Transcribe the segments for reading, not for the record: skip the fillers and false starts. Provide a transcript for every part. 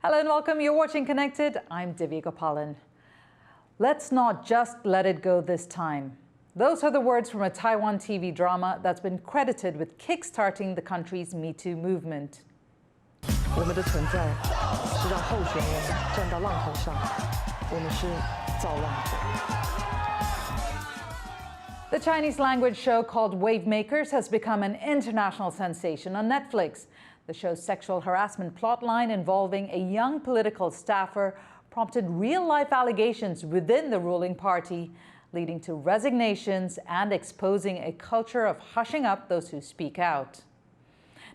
Hello and welcome. You're watching Connected. I'm Divya Gopalan. Let's not just let it go this time. Those are the words from a Taiwan TV drama that's been credited with kickstarting the country's Me Too movement. 我们的存在是让候选人站到浪头上，我们是造浪者。 The Chinese language show called Wave Makers has become an international sensation on Netflix. The show's sexual harassment plotline involving a young political staffer prompted real-life allegations within the ruling party, leading to resignations and exposing a culture of hushing up those who speak out.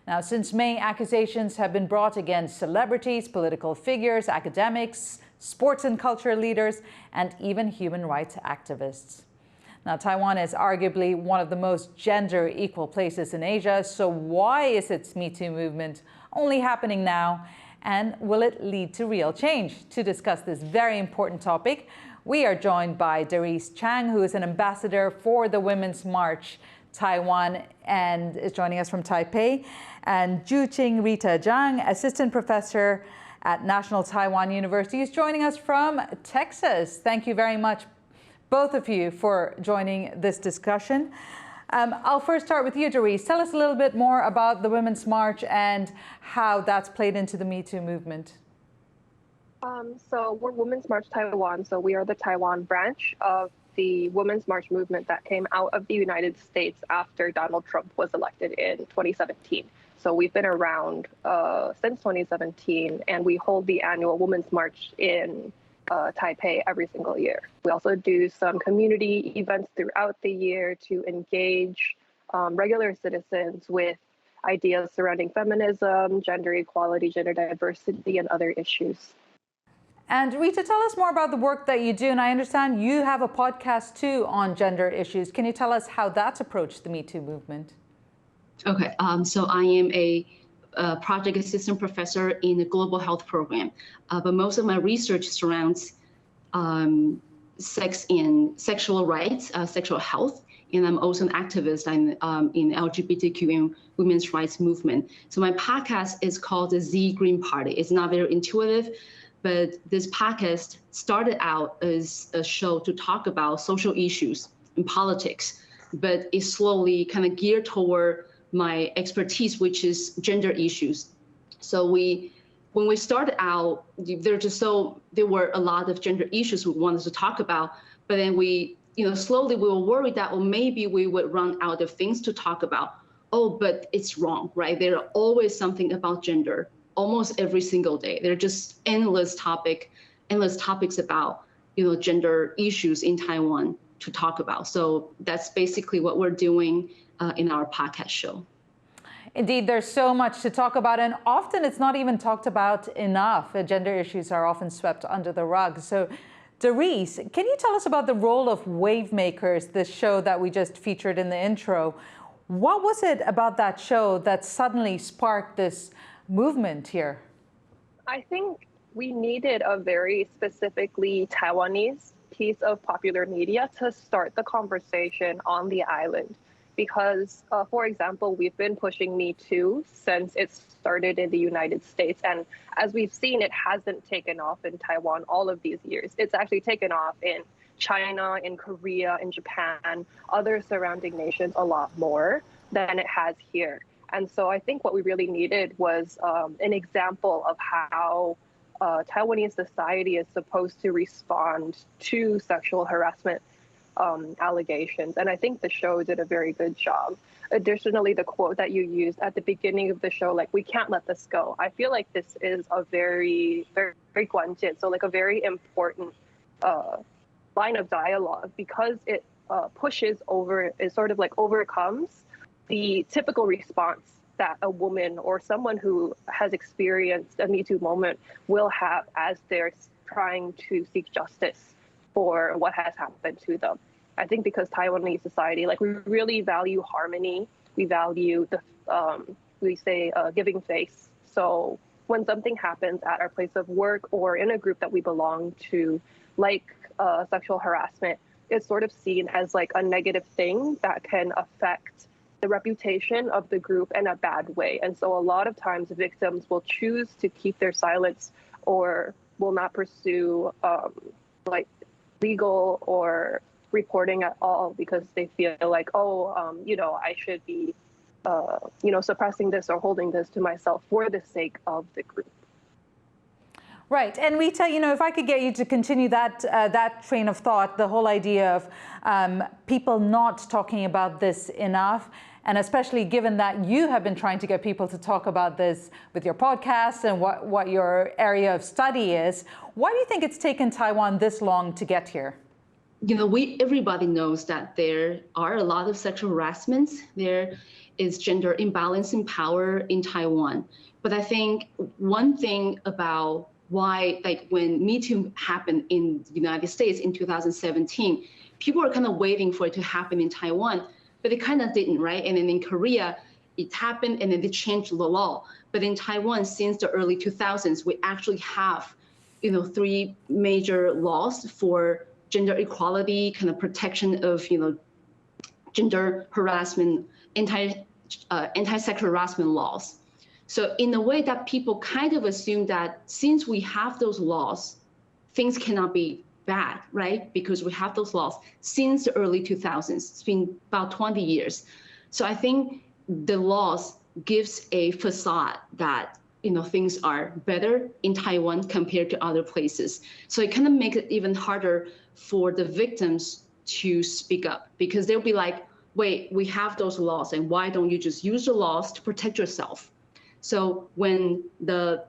Now, since May, accusations have been brought against celebrities, political figures, academics, sports and culture leaders, and even human rights activists. Now, Taiwan is arguably one of the most gender equal places in Asia, so why is its Me Too movement only happening now? And will it lead to real change? To discuss this very important topic, we are joined by Darice Chang, who is an ambassador for the Women's March Taiwan and is joining us from Taipei, and JhuCin Rita Jhang, assistant professor at National Taiwan University, is joining us from Texas. Thank you very much, both of you, for joining this discussion. I'll first start with you, Darice. Tell us a little bit more about the Women's March and how that's played into the Me Too movement. So we're Women's March Taiwan. So we are the Taiwan branch of the Women's March movement that came out of the United States after Donald Trump was elected in 2017. So we've been around since 2017, and we hold the annual Women's March in Taipei every single year. We also do some community events throughout the year to engage regular citizens with ideas surrounding feminism, gender equality, gender diversity, and other issues. And Rita, tell us more about the work that you do. And I understand you have a podcast too on gender issues. Can you tell us how that's approached the Me Too movement? Okay, so I am a project assistant professor in the global health program, but most of my research surrounds sex and sexual rights, sexual health, and I'm also an activist in LGBTQ and women's rights movement. So my podcast is called the Z Green Party. It's not very intuitive, but this podcast started out as a show to talk about social issues and politics, but it slowly kind of geared toward my expertise, which is gender issues. So when we started out, there were a lot of gender issues we wanted to talk about, but then slowly we were worried that, well, maybe we would run out of things to talk about. Oh, but it's wrong, right? There are always something about gender, almost every single day. There are just endless topics about, gender issues in Taiwan to talk about. So that's basically what we're doing in our podcast show. Indeed, there's so much to talk about, and often it's not even talked about enough. Gender issues are often swept under the rug. So, Darice, can you tell us about the role of Wave Makers, this show that we just featured in the intro? What was it about that show that suddenly sparked this movement here? I think we needed a very specifically Taiwanese piece of popular media to start the conversation on the island. Because, for example, we've been pushing Me Too since it started in the United States. And as we've seen, it hasn't taken off in Taiwan all of these years. It's actually taken off in China, in Korea, in Japan, other surrounding nations a lot more than it has here. And so I think what we really needed was an example of how Taiwanese society is supposed to respond to sexual harassment allegations. And I think the show did a very good job. Additionally, the quote that you used at the beginning of the show, like, we can't let this go. I feel like this is a very, very, very guanjian, so like a very important line of dialogue, because it pushes over, it sort of like overcomes the typical response that a woman or someone who has experienced a Me Too moment will have as they're trying to seek justice for what has happened to them. I think because Taiwanese society, like, we really value harmony. We value giving face. So when something happens at our place of work or in a group that we belong to, like sexual harassment, it's sort of seen as like a negative thing that can affect the reputation of the group in a bad way. And so a lot of times victims will choose to keep their silence or will not pursue like legal or reporting at all because they feel like, I should be, suppressing this or holding this to myself for the sake of the group. Right. And Rita, if I could get you to continue that train of thought, the whole idea of people not talking about this enough, and especially given that you have been trying to get people to talk about this with your podcast and what your area of study is, why do you think it's taken Taiwan this long to get here? Everybody knows that there are a lot of sexual harassments. There is gender imbalance in power in Taiwan. But I think one thing about why, like when Me Too happened in the United States in 2017, people were kind of waiting for it to happen in Taiwan, but it kind of didn't, right? And then in Korea, it happened and then they changed the law. But in Taiwan, since the early 2000s, we actually have, 3 major laws for gender equality, kind of protection of, gender harassment, anti-sexual harassment laws. So in a way that people kind of assume that since we have those laws, things cannot be bad, right? Because we have those laws since the early 2000s. It's been about 20 years. So I think the laws gives a facade that, things are better in Taiwan compared to other places. So it kind of makes it even harder for the victims to speak up because they'll be like, wait, we have those laws and why don't you just use the laws to protect yourself? So when the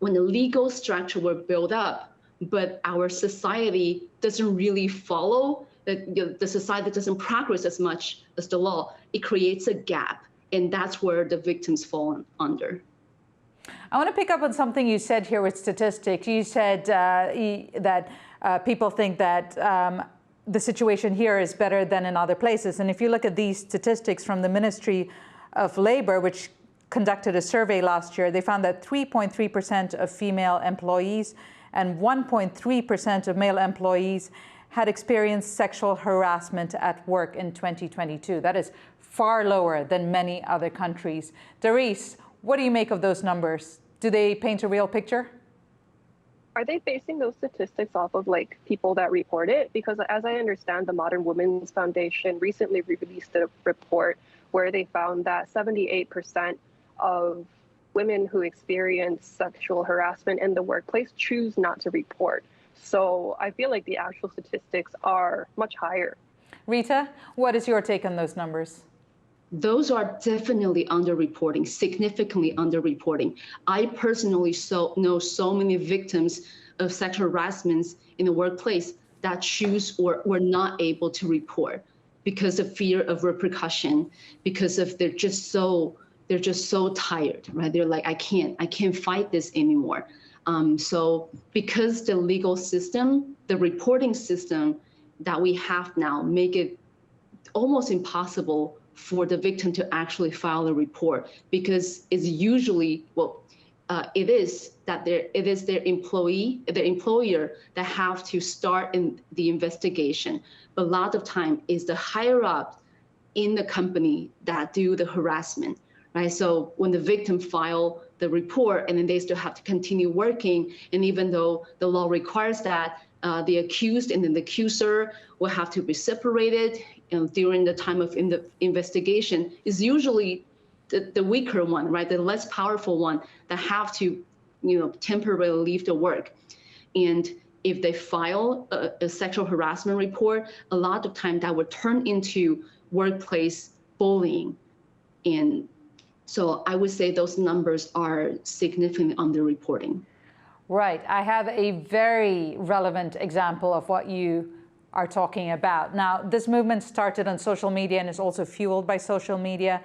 legal structure were built up, but our society doesn't really follow, the society doesn't progress as much as the law, it creates a gap. And that's where the victims fall under. I want to pick up on something you said here with statistics. You said that people think that the situation here is better than in other places. And if you look at these statistics from the Ministry of Labor, which conducted a survey last year, they found that 3.3% of female employees and 1.3% of male employees had experienced sexual harassment at work in 2022. That is far lower than many other countries. Darice, what do you make of those numbers? Do they paint a real picture? Are they basing those statistics off of like people that report it? Because as I understand, the Modern Women's Foundation recently released a report where they found that 78% of women who experience sexual harassment in the workplace choose not to report. So I feel like the actual statistics are much higher. Rita, what is your take on those numbers? Those are definitely underreporting, significantly underreporting. I personally know so many victims of sexual harassment in the workplace that choose or were not able to report because of fear of repercussion, because of they're just so tired, right? They're like, I can't fight this anymore. So because the legal system, the reporting system that we have now make it almost impossible for the victim to actually file a report because it's usually, it is their employer that have to start in the investigation. But a lot of time is the higher up in the company that do the harassment, right? So when the victim file the report and then they still have to continue working, and even though the law requires that, the accused and then the accuser will have to be separated during the time of the investigation is usually the weaker one, right? The less powerful one that have to, temporarily leave the work. And if they file a sexual harassment report, a lot of time that would turn into workplace bullying. And so I would say those numbers are significantly underreporting. Right. I have a very relevant example of what you are talking about. Now, this movement started on social media and is also fueled by social media.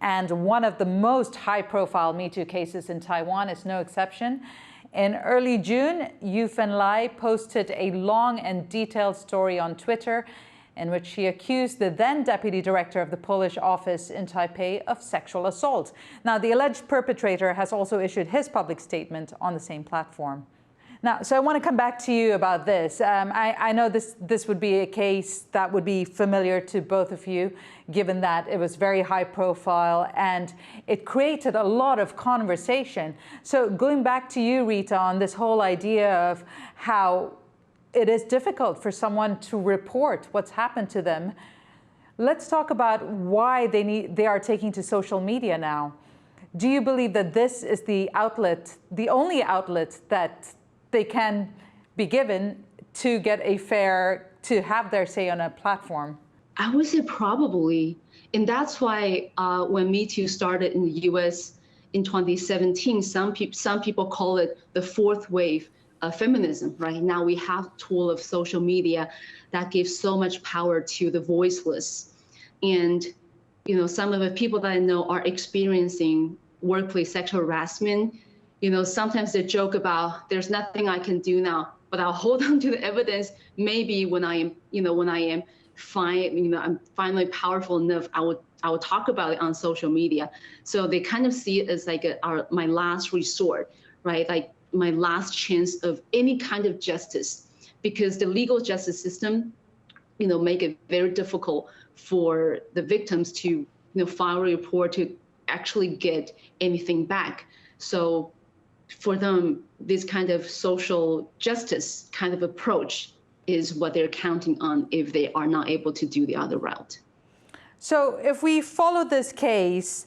And one of the most high-profile Me Too cases in Taiwan is no exception. In early June, JhuCin Rita posted a long and detailed story on Twitter in which she accused the then deputy director of the Polish office in Taipei of sexual assault. Now, the alleged perpetrator has also issued his public statement on the same platform. Now, so I want to come back to you about this. I know this would be a case that would be familiar to both of you, given that it was very high profile and it created a lot of conversation. So going back to you, Rita, on this whole idea of how it is difficult for someone to report what's happened to them, let's talk about why they are taking to social media now. Do you believe that this is the outlet, the only outlet that they can be given to get to have their say on a platform? I would say probably. And that's why when Me Too started in the US in 2017, some people call it the fourth wave of feminism, right? Now we have a tool of social media that gives so much power to the voiceless. And some of the people that I know are experiencing workplace sexual harassment. Sometimes they joke about there's nothing I can do now, but I'll hold on to the evidence. Maybe when I am fine, I'm finally powerful enough, I would talk about it on social media. So they kind of see it as like my last resort, right? Like my last chance of any kind of justice, because the legal justice system, make it very difficult for the victims to, file a report to actually get anything back. So for them, this kind of social justice kind of approach is what they're counting on if they are not able to do the other route. So if we follow this case,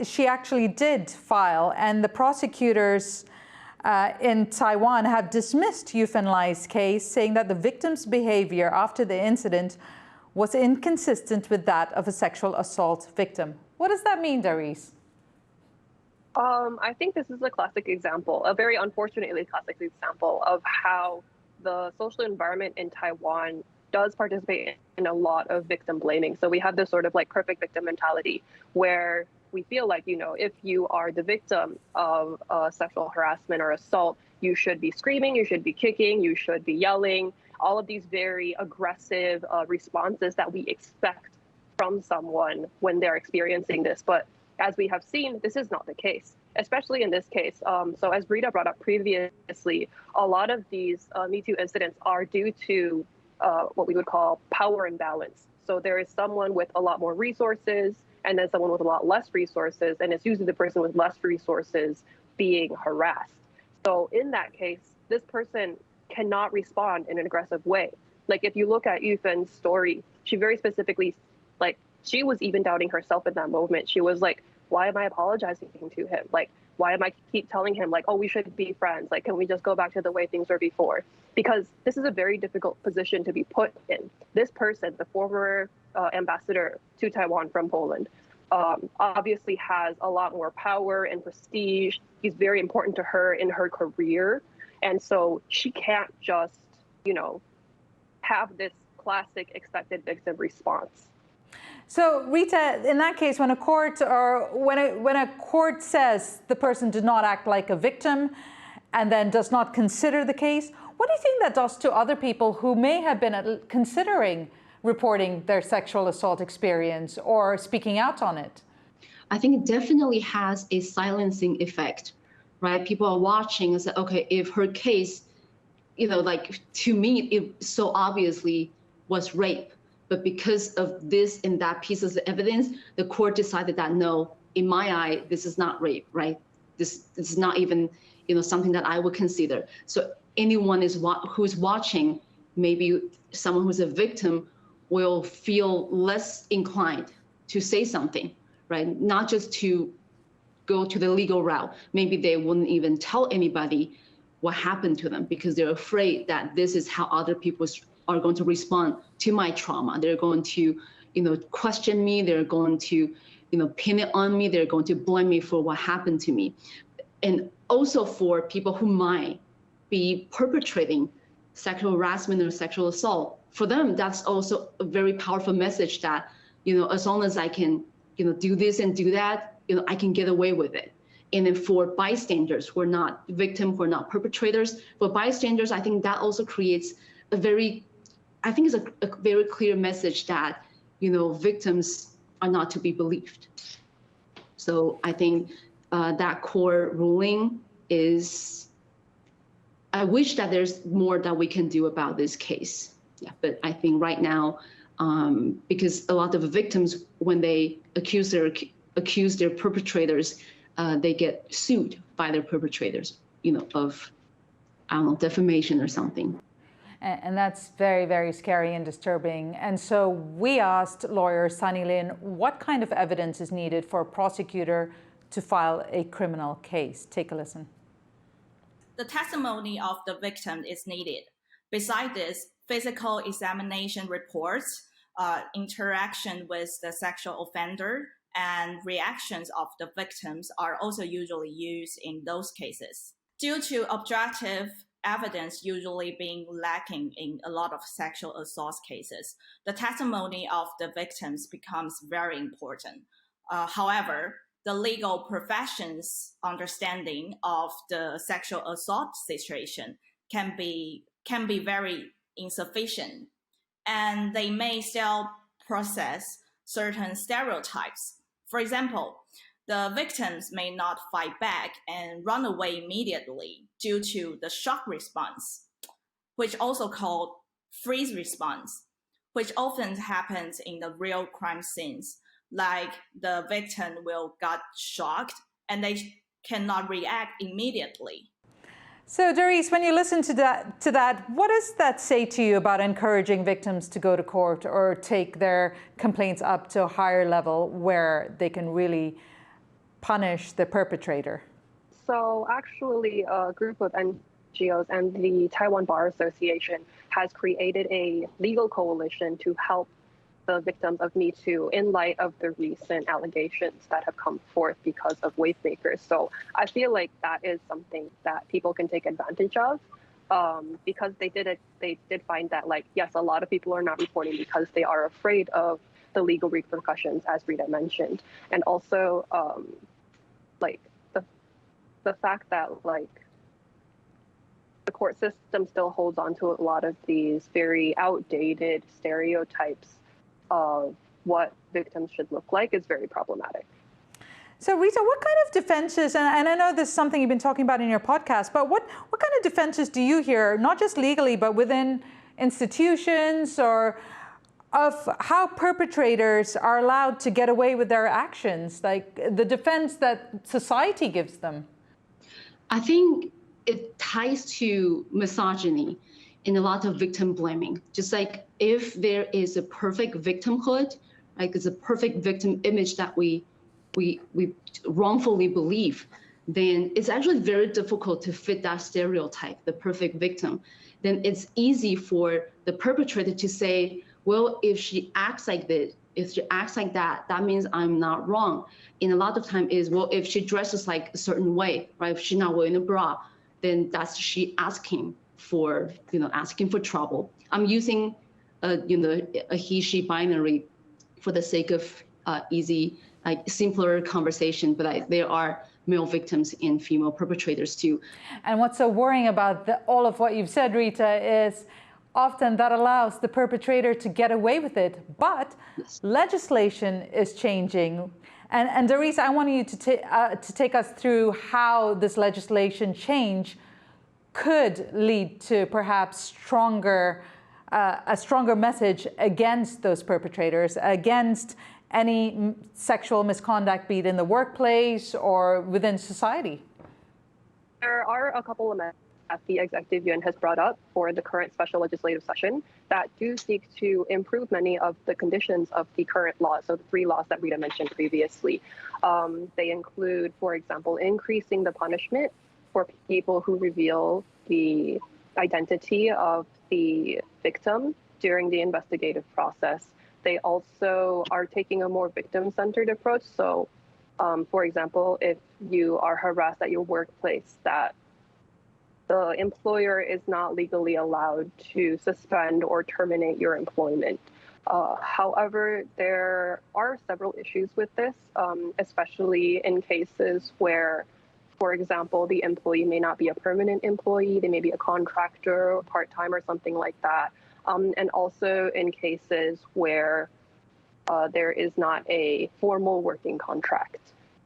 she actually did file, and the prosecutors in Taiwan have dismissed Yu Fenlai's case, saying that the victim's behavior after the incident was inconsistent with that of a sexual assault victim. What does that mean, Darice? I think this is a classic example, a very unfortunately classic example of how the social environment in Taiwan does participate in a lot of victim blaming. So we have this sort of like perfect victim mentality where we feel like, if you are the victim of sexual harassment or assault, you should be screaming, you should be kicking, you should be yelling, all of these very aggressive responses that we expect from someone when they're experiencing this. But as we have seen, this is not the case, especially in this case. So as Rita brought up previously, a lot of these Me Too incidents are due to what we would call power imbalance. So there is someone with a lot more resources and then someone with a lot less resources, and it's usually the person with less resources being harassed. So in that case, this person cannot respond in an aggressive way. Like if you look at Yufen's story, she very specifically, she was even doubting herself in that moment. She was like, why am I apologizing to him? Like, why am I keep telling him oh, we should be friends? Like, can we just go back to the way things were before? Because this is a very difficult position to be put in. This person, the former ambassador to Taiwan from Poland, obviously has a lot more power and prestige. He's very important to her in her career. And so she can't just, have this classic expected victim response. So Rita, in that case, when a court says the person did not act like a victim and then does not consider the case, what do you think that does to other people who may have been considering reporting their sexual assault experience or speaking out on it? I think it definitely has a silencing effect, right? People are watching and say, okay, if her case, to me, it so obviously was rape. But because of this and that pieces of evidence, the court decided that no, in my eye, this is not rape, right? This is not even, something that I would consider. So anyone who's watching, maybe someone who's a victim, will feel less inclined to say something, right? Not just to go to the legal route. Maybe they wouldn't even tell anybody what happened to them because they're afraid that this is how other people are going to respond to my trauma. They're going to, question me. They're going to, pin it on me. They're going to blame me for what happened to me. And also for people who might be perpetrating sexual harassment or sexual assault, for them, that's also a very powerful message that, as long as I can, do this and do that, I can get away with it. And then for bystanders who are not victims, who are not perpetrators, for bystanders, I think that also creates a very clear message that, victims are not to be believed. So I think that court ruling is I wish that there's more that we can do about this case. Yeah, but I think right now, because a lot of victims, when they accuse their perpetrators, they get sued by their perpetrators, of, I don't know, defamation or something. And that's very, very scary and disturbing. And so we asked lawyer Sunny Lin what kind of evidence is needed for a prosecutor to file a criminal case. Take a listen. The testimony of the victim is needed. Besides this, physical examination reports, interaction with the sexual offender, and reactions of the victims are also usually used in those cases. Due to objective evidence usually being lacking in a lot of sexual assault cases, the testimony of the victims becomes very important. However, the legal profession's understanding of the sexual assault situation can be very insufficient, and they may still process certain stereotypes. For example, the victims may not fight back and run away immediately due to the shock response, which also called freeze response, which often happens in the real crime scenes. Like the victim will get shocked and they cannot react immediately. So Darice, when you listen to that, what does that say to you about encouraging victims to go to court or take their complaints up to a higher level where they can really punish the perpetrator? So actually, a group of NGOs and the Taiwan Bar Association has created a legal coalition to help the victims of Me Too in light of the recent allegations that have come forth because of wave makers. So I feel like that is something that people can take advantage of, because they did find that, like, yes, a lot of people are not reporting because they are afraid of the legal repercussions, as Rita mentioned. And also, like, the fact that, like, the court system still holds on to a lot of these very outdated stereotypes of what victims should look like is very problematic. So Rita, what kind of defenses, and I know this is something you've been talking about in your podcast, but what kind of defenses do you hear, not just legally, but within institutions, or of how perpetrators are allowed to get away with their actions, like the defense that society gives them? I think it ties to misogyny and a lot of victim blaming. Just like if there is a perfect victimhood, like it's a perfect victim image that we wrongfully believe, then it's actually very difficult to fit that stereotype, the perfect victim. Then it's easy for the perpetrator to say, well, if she acts like this, if she acts like that, that means I'm not wrong. And a lot of time is, well, if she dresses like a certain way, right? If she's not wearing a bra, then that's she asking for trouble. I'm using, a he/she binary for the sake of easy, like simpler conversation, but there are male victims and female perpetrators too. And what's so worrying about all of what you've said, Rita, is often that allows the perpetrator to get away with it, but yes, legislation is changing. And Darice, I want you to take us through how this legislation change could lead to perhaps a stronger message against those perpetrators, against any sexual misconduct, be it in the workplace or within society. There are a couple of amendments that the Executive Yuan has brought up for the current special legislative session that do seek to improve many of the conditions of the current laws, so the 3 laws that Rita mentioned previously. They include, for example, increasing the punishment for people who reveal the identity of the victim during the investigative process. They also are taking a more victim-centered approach. So, for example, if you are harassed at your workplace, that the employer is not legally allowed to suspend or terminate your employment. However, there are several issues with this, especially in cases where, for example, the employee may not be a permanent employee, they may be a contractor or part-time or something like that. And also in cases where there is not a formal working contract.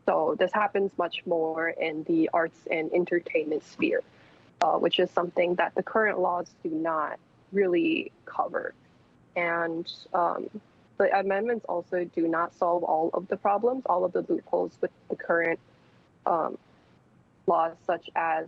So this happens much more in the arts and entertainment sphere. which is something that the current laws do not really cover. And the amendments also do not solve all of the problems, all of the loopholes with the current laws, such as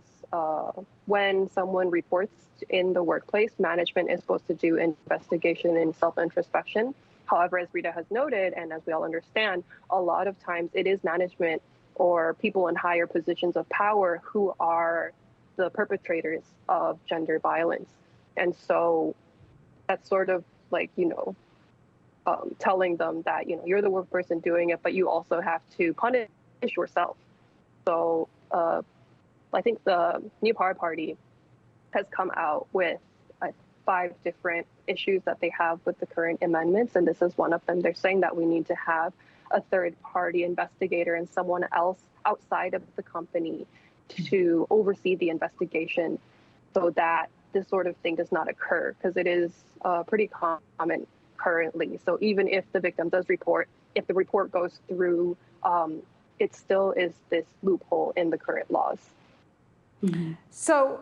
when someone reports in the workplace, management is supposed to do investigation and self-introspection. However, as Rita has noted, and as we all understand, a lot of times it is management or people in higher positions of power who are the perpetrators of gender violence. And so that's sort of like, telling them that, you're the worst person doing it, but you also have to punish yourself. So I think the New Power Party has come out with 5 different issues that they have with the current amendments, and this is one of them. They're saying that we need to have a third-party investigator and someone else outside of the company to oversee the investigation so that this sort of thing does not occur, because it is pretty common currently. So even if the victim does report, if the report goes through, it still is this loophole in the current laws. Mm-hmm. So,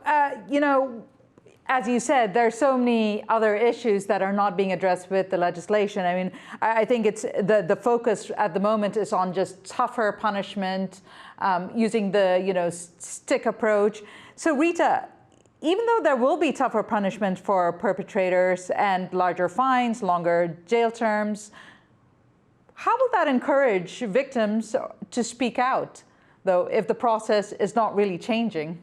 as you said, there are so many other issues that are not being addressed with the legislation. I mean, I think it's the focus at the moment is on just tougher punishment, using the, stick approach. So Rita, even though there will be tougher punishment for perpetrators and larger fines, longer jail terms, how will that encourage victims to speak out, though, if the process is not really changing?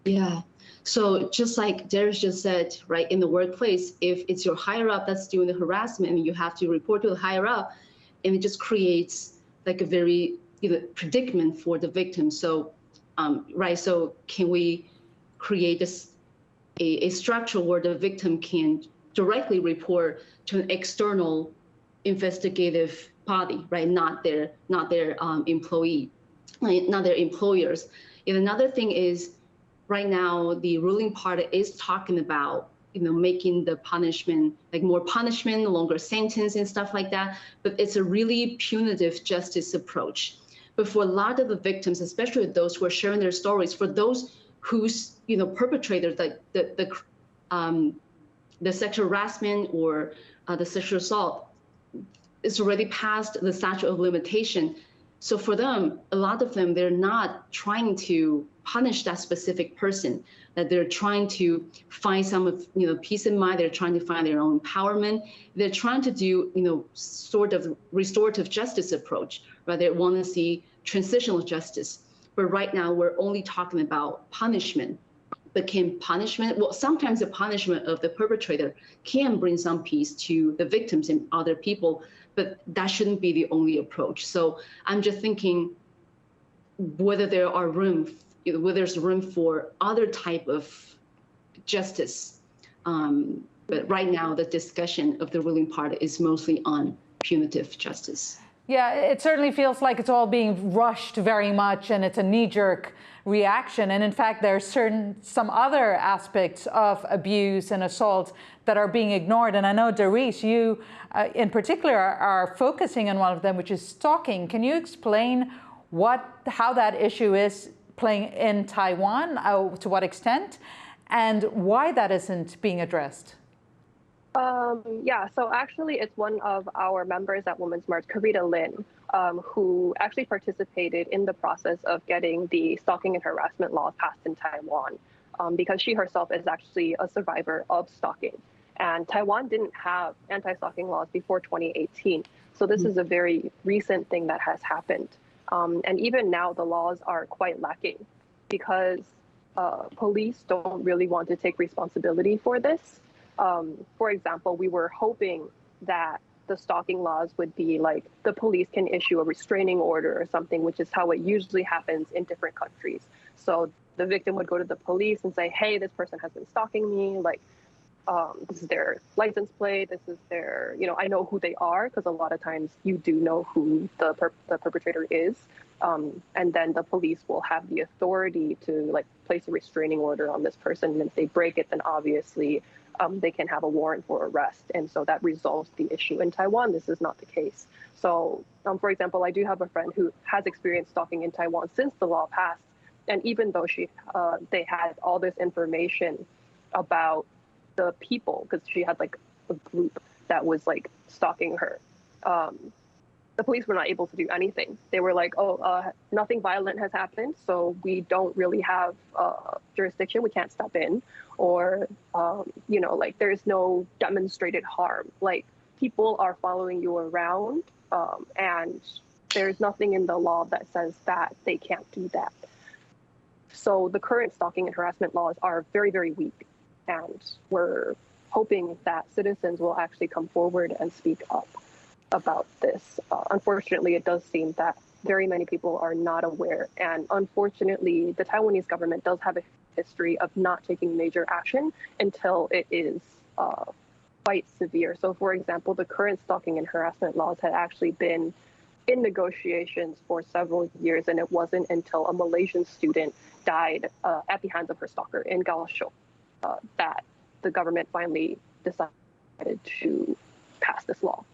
Yeah. So just like Darice just said, right, in the workplace, if it's your higher up that's doing the harassment and you have to report to the higher up, and it just creates like a very predicament for the victim. So, right, so can we create a structure where the victim can directly report to an external investigative body, right? Not their employee, not their employers. And another thing is, right now the ruling party is talking about making the punishment like more punishment, longer sentence and stuff like that. But it's a really punitive justice approach. But for a lot of the victims, especially those who are sharing their stories, for those whose perpetrators, like the sexual harassment or the sexual assault, is already past the statute of limitation. So for them, a lot of them, they're not trying to punish that specific person, that they're trying to find some of, peace of mind. They're trying to find their own empowerment. They're trying to do, sort of restorative justice approach, right? They want to see transitional justice. But right now, we're only talking about punishment. But can punishment, well, sometimes the punishment of the perpetrator can bring some peace to the victims and other people, but that shouldn't be the only approach. So I'm just thinking whether there's room for other type of justice. But right now, the discussion of the ruling party is mostly on punitive justice. Yeah, it certainly feels like it's all being rushed very much, and it's a knee-jerk reaction. And in fact, there are some other aspects of abuse and assault that are being ignored. And I know, Darice, you in particular are focusing on one of them, which is stalking. Can you explain how that issue is playing in Taiwan, to what extent, and why that isn't being addressed? Yeah, so actually it's one of our members at Women's March, Karita Lin, who actually participated in the process of getting the stalking and harassment laws passed in Taiwan, because she herself is actually a survivor of stalking. And Taiwan didn't have anti-stalking laws before 2018. So this is a very recent thing that has happened. And even now the laws are quite lacking because police don't really want to take responsibility for this. For example, we were hoping that the stalking laws would be like the police can issue a restraining order or something, which is how it usually happens in different countries. So the victim would go to the police and say, hey, this person has been stalking me. Like, this is their license plate. This is their, I know who they are, because a lot of times you do know who the perpetrator is. And then the police will have the authority to place a restraining order on this person. And if they break it, then obviously they can have a warrant for arrest. And so that resolves the issue. In Taiwan, this is not the case. So, for example, I do have a friend who has experienced stalking in Taiwan since the law passed. And even though they had all this information about the people, because she had like a group that was like stalking her, the police were not able to do anything. They were like, nothing violent has happened, so we don't really have jurisdiction. We can't step in. Or, like there's no demonstrated harm. Like people are following you around, and there's nothing in the law that says that they can't do that. So the current stalking and harassment laws are very, very weak. And we're hoping that citizens will actually come forward and speak up about this. Unfortunately, it does seem that very many people are not aware. And unfortunately, the Taiwanese government does have a history of not taking major action until it is quite severe. So for example, the current stalking and harassment laws had actually been in negotiations for several years, and it wasn't until a Malaysian student died at the hands of her stalker in Kaohsiung that the government finally decided to pass this law.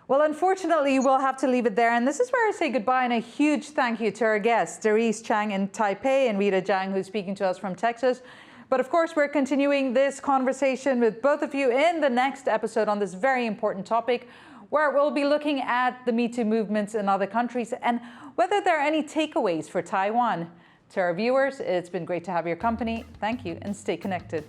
Well, unfortunately, we'll have to leave it there. And this is where I say goodbye. And a huge thank you to our guests, Darice Chang in Taipei and Rita Jhang, who's speaking to us from Texas. But of course, we're continuing this conversation with both of you in the next episode on this very important topic, where we'll be looking at the Me Too movements in other countries and whether there are any takeaways for Taiwan. To our viewers, it's been great to have your company. Thank you and stay connected.